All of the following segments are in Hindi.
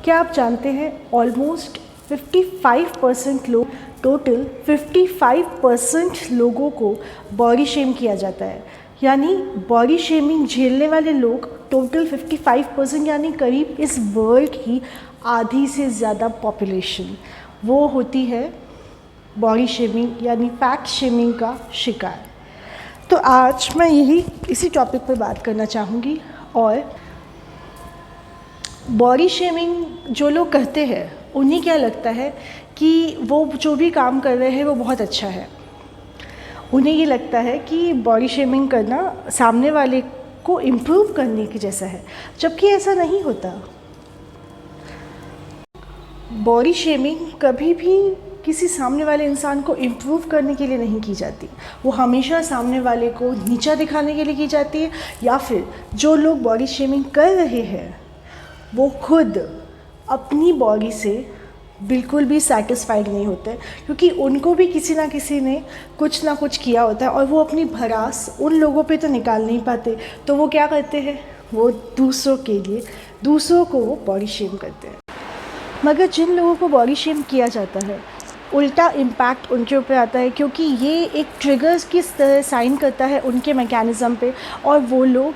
क्या आप जानते हैं ऑलमोस्ट 55% लोग, टोटल 55% लोगों को बॉडी शेम किया जाता है। यानी बॉडी शेमिंग झेलने वाले लोग टोटल 55% यानी करीब इस वर्ल्ड की आधी से ज़्यादा पॉपुलेशन वो होती है बॉडी शेमिंग यानी फैट शेमिंग का शिकार। तो आज मैं इसी टॉपिक पर बात करना चाहूँगी। और बॉडी शेमिंग जो लोग करते हैं उन्हें क्या लगता है कि वो जो भी काम कर रहे हैं वो बहुत अच्छा है। उन्हें ये लगता है कि बॉडी शेमिंग करना सामने वाले को इम्प्रूव करने की जैसा है, जबकि ऐसा नहीं होता। बॉडी शेमिंग कभी भी किसी सामने वाले इंसान को इम्प्रूव करने के लिए नहीं की जाती। वो हमेशा सामने वाले को नीचा दिखाने के लिए की जाती है, या फिर जो लोग बॉडी शेमिंग कर रहे हैं वो खुद अपनी बॉडी से बिल्कुल भी सेटिस्फाइड नहीं होते, क्योंकि उनको भी किसी ना किसी ने कुछ ना कुछ किया होता है और वो अपनी भड़ास उन लोगों पे तो निकाल नहीं पाते। तो वो क्या करते हैं, वो दूसरों को वो बॉडी शेम करते हैं। मगर जिन लोगों को बॉडी शेम किया जाता है उल्टा इम्पैक्ट उनके ऊपर आता है, क्योंकि ये एक ट्रिगर्स की तरह साइन करता है उनके मैकेनिज़्म पे, और वो लोग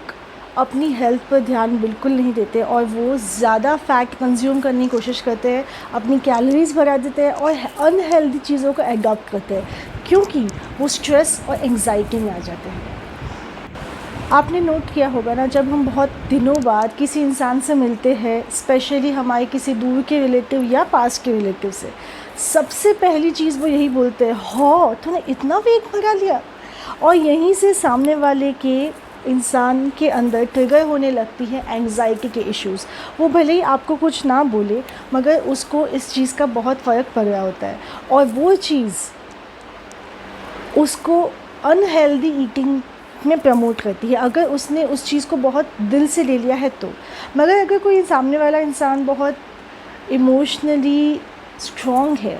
अपनी हेल्थ पर ध्यान बिल्कुल नहीं देते और वो ज़्यादा फैट कंज्यूम करने की कोशिश करते हैं, अपनी कैलोरीज बढ़ा देते हैं और अनहेल्दी चीज़ों को एडॉप्ट करते हैं, क्योंकि वो स्ट्रेस और एंग्जाइटी में आ जाते हैं। आपने नोट किया होगा ना, जब हम बहुत दिनों बाद किसी इंसान से मिलते हैं, स्पेशली हमारे किसी दूर के रिलेटिव या पास के रिलेटिव से, सबसे पहली चीज़ वो यही बोलते हैं, हाँ तूने इतना वेट बढ़ा लिया। और यहीं से सामने वाले के इंसान के अंदर ट्रिगर होने लगती है एंग्जाइटी के इश्यूज़। वो भले ही आपको कुछ ना बोले, मगर उसको इस चीज़ का बहुत फ़र्क पड़ रहा होता है, और वो चीज़ उसको अनहेल्दी ईटिंग में प्रमोट करती है, अगर उसने उस चीज़ को बहुत दिल से ले लिया है तो। मगर अगर कोई सामने वाला इंसान बहुत इमोशनली स्ट्रॉन्ग है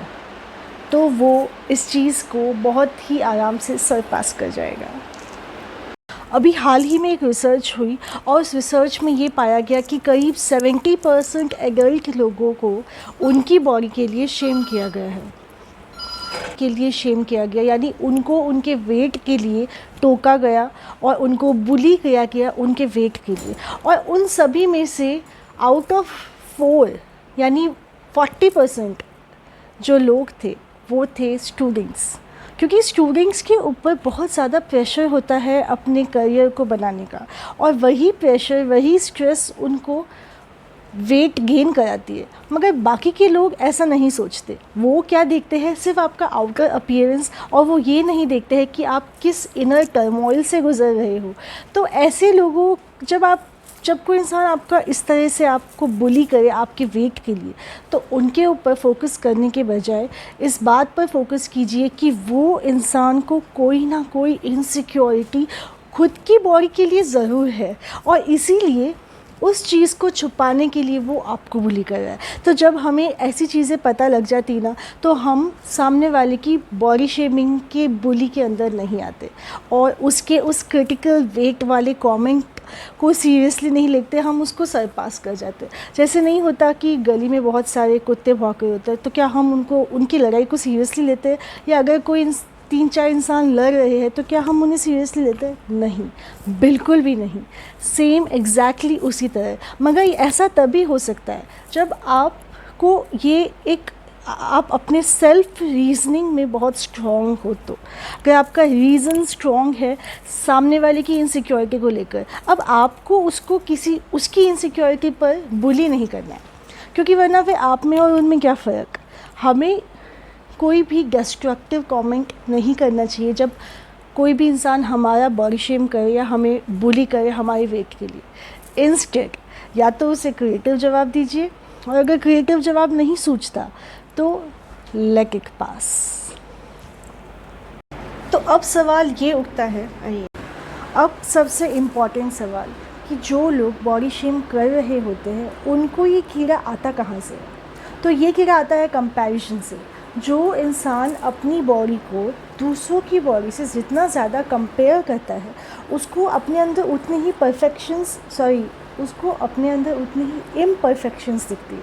तो वो इस चीज़ को बहुत ही आराम से सरपास कर जाएगा। अभी हाल ही में एक रिसर्च हुई और उस रिसर्च में ये पाया गया कि करीब 70% एडल्ट लोगों को उनकी बॉडी के लिए शेम किया गया, यानी उनको उनके वेट के लिए टोका गया और उनको बुली किया गया उनके वेट के लिए। और उन सभी में से आउट ऑफ 4 यानी 40% जो लोग थे वो थे स्टूडेंट्स, क्योंकि स्टूडेंट्स के ऊपर बहुत ज़्यादा प्रेशर होता है अपने करियर को बनाने का, और वही प्रेशर, वही स्ट्रेस उनको वेट गेन कराती है। मगर बाकी के लोग ऐसा नहीं सोचते। वो क्या देखते हैं, सिर्फ आपका आउटर अपीयरेंस, और वो ये नहीं देखते हैं कि आप किस इनर टर्मोइल से गुजर रहे हो। तो ऐसे लोगों जब कोई इंसान आपका इस तरह से आपको बुली करे आपके वेट के लिए, तो उनके ऊपर फोकस करने के बजाय इस बात पर फोकस कीजिए कि वो इंसान को कोई ना कोई इनसिक्योरिटी खुद की बॉडी के लिए ज़रूर है, और इसीलिए उस चीज़ को छुपाने के लिए वो आपको बुली कर रहा है। तो जब हमें ऐसी चीज़ें पता लग जाती ना, तो हम सामने वाले की बॉडी शेमिंग के बुली के अंदर नहीं आते और उसके उस क्रिटिकल वेट वाले कमेंट को सीरियसली नहीं लेते, हम उसको सरपास कर जाते। जैसे नहीं होता कि गली में बहुत सारे कुत्ते भौंके होते हैं, तो क्या हम उनकी लड़ाई को सीरियसली लेते हैं? या अगर कोई 3-4 इंसान लड़ रहे हैं तो क्या हम उन्हें सीरियसली लेते हैं? नहीं, बिल्कुल भी नहीं। सेम एग्जैक्टली उसी तरह। मगर ऐसा तभी हो सकता है जब आप अपने सेल्फ रीजनिंग में बहुत स्ट्रॉन्ग हो। तो अगर आपका रीज़न स्ट्रॉन्ग है सामने वाले की इनसिक्योरिटी को लेकर, अब आपको उसकी इनसिक्योरिटी पर बुली नहीं करना है, क्योंकि वरना फिर आप में और उनमें क्या फ़र्क। हमें कोई भी डिस्ट्रक्टिव कमेंट नहीं करना चाहिए जब कोई भी इंसान हमारा बॉडी शेम करे या हमें बुली करे हमारे वेट के लिए। इंस्टेड या तो उसे क्रिएटिव जवाब दीजिए, और अगर क्रिएटिव जवाब नहीं सूझता तो लेट इट पास। तो अब सवाल ये उठता है, अब सबसे इम्पॉर्टेंट सवाल, कि जो लोग बॉडी शेम कर रहे होते हैं उनको ये कीड़ा आता कहाँ से? तो ये कीड़ा आता है कंपैरिजन से। जो इंसान अपनी बॉडी को दूसरों की बॉडी से जितना ज़्यादा कंपेयर करता है, उसको अपने अंदर उतनी ही इम्परफेक्शंस दिखती है।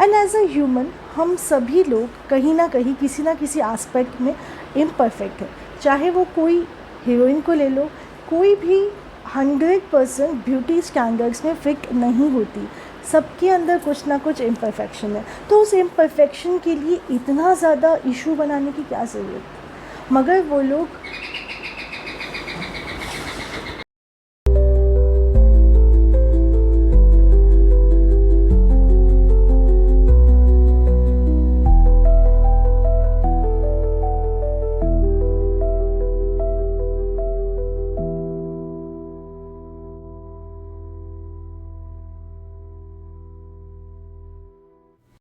एंड एज अ ह्यूमन हम सभी लोग कहीं ना कहीं किसी ना किसी एस्पेक्ट में इम्परफेक्ट है। चाहे वो कोई हीरोइन को ले लो, कोई भी 100% ब्यूटी स्टैंडर्ड्स में फिट नहीं होती, सबके अंदर कुछ ना कुछ इम्परफेक्शन है। तो उस इम्परफेक्शन के लिए इतना ज़्यादा इशू बनाने की क्या ज़रूरत। मगर वो लोग